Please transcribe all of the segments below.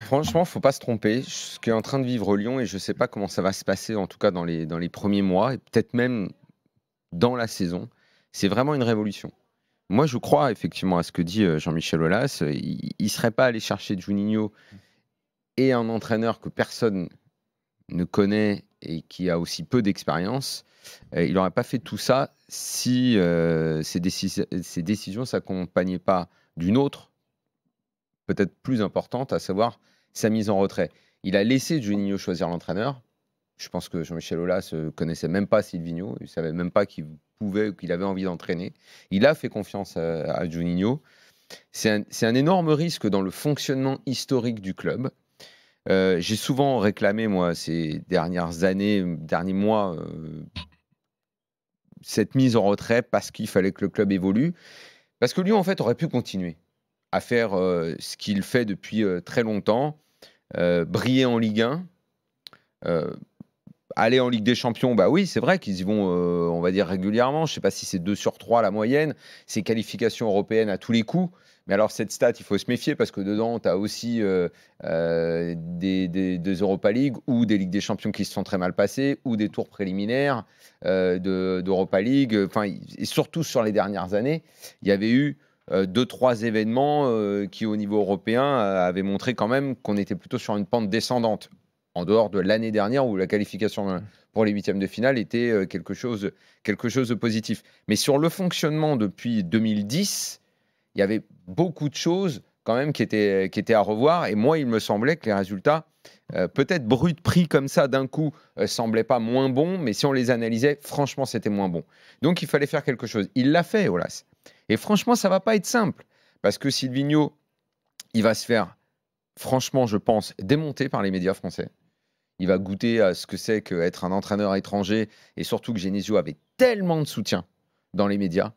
Franchement, faut pas se tromper. Ce qu'est en train de vivre Lyon, et je sais pas comment ça va se passer, en tout cas dans les premiers mois, et peut-être même dans la saison, c'est vraiment une révolution. Moi, je crois effectivement à ce que dit Jean-Michel Aulas. Il ne serait pas allé chercher Juninho et un entraîneur que personne ne connaît et qui a aussi peu d'expérience. Il n'aurait pas fait tout ça si ces décisions ne s'accompagnaient pas d'une autre, peut-être plus importante, à savoir sa mise en retrait. Il a laissé Juninho choisir l'entraîneur. Je pense que Jean-Michel Aulas ne connaissait même pas Silvinho, il ne savait même pas qu'il pouvait ou qu'il avait envie d'entraîner. Il a fait confiance à Juninho. C'est un énorme risque dans le fonctionnement historique du club. J'ai souvent réclamé, moi, ces dernières années, derniers mois, cette mise en retrait parce qu'il fallait que le club évolue. Parce que Lyon, en fait, aurait pu continuer à faire ce qu'il fait depuis très longtemps, briller en Ligue 1, aller en Ligue des Champions, bah oui, c'est vrai qu'ils y vont, on va dire, régulièrement. Je ne sais pas si c'est 2 sur 3 la moyenne. C'est qualification européenne à tous les coups. Mais alors, cette stat, il faut se méfier parce que dedans, tu as aussi des Europa League ou des Ligues des Champions qui se sont très mal passées ou des tours préliminaires d'Europa League. Enfin, et surtout sur les dernières années, il y avait eu 2-3 événements qui, au niveau européen, avaient montré quand même qu'on était plutôt sur une pente descendante en dehors de l'année dernière où la qualification pour les huitièmes de finale était quelque chose de positif. Mais sur le fonctionnement depuis 2010, il y avait beaucoup de choses quand même qui étaient à revoir. Et moi, il me semblait que les résultats, peut-être bruts pris comme ça d'un coup, semblaient pas moins bons, mais si on les analysait, franchement, c'était moins bon. Donc, il fallait faire quelque chose. Il l'a fait, Aulas. Et franchement, ça va pas être simple. Parce que Silvinho, il va se faire, franchement, je pense, démonter par les médias français. Il va goûter à ce que c'est qu'être un entraîneur étranger, et surtout que Genesio avait tellement de soutien dans les médias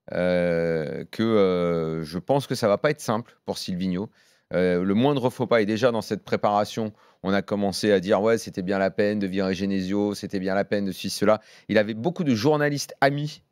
que je pense que ça va pas être simple pour Silvinho. Le moindre faux pas, et déjà dans cette préparation, on a commencé à dire ouais, c'était bien la peine de virer Genesio, c'était bien la peine de cela. Il avait beaucoup de journalistes amis,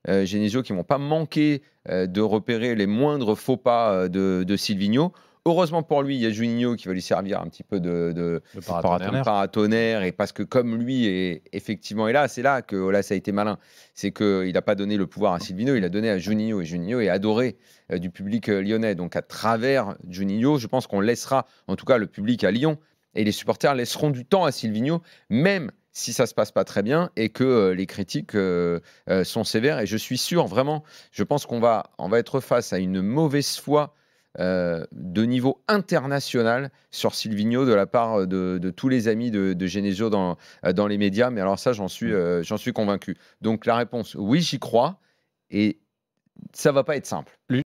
Genesio, qui m'ont pas manqué de repérer les moindres faux pas de Silvinho. Heureusement pour lui, il y a Juninho qui va lui servir un petit peu de paratonnerre, et parce que comme lui est effectivement est là, c'est là que là ça a été malin. C'est qu'il n'a pas donné le pouvoir à Silvino, il a donné à Juninho, et Juninho est adoré du public lyonnais. Donc à travers Juninho, je pense qu'on laissera, en tout cas le public à Lyon, et les supporters laisseront du temps à Silvinho, même si ça se passe pas très bien et que les critiques sont sévères. Et je suis sûr, vraiment, je pense qu'on va être face à une mauvaise foi de niveau international sur Silvinho de la part de tous les amis de Genesio dans les médias. Mais alors ça, j'en suis convaincu. Donc la réponse, oui, j'y crois. Et ça va pas être simple.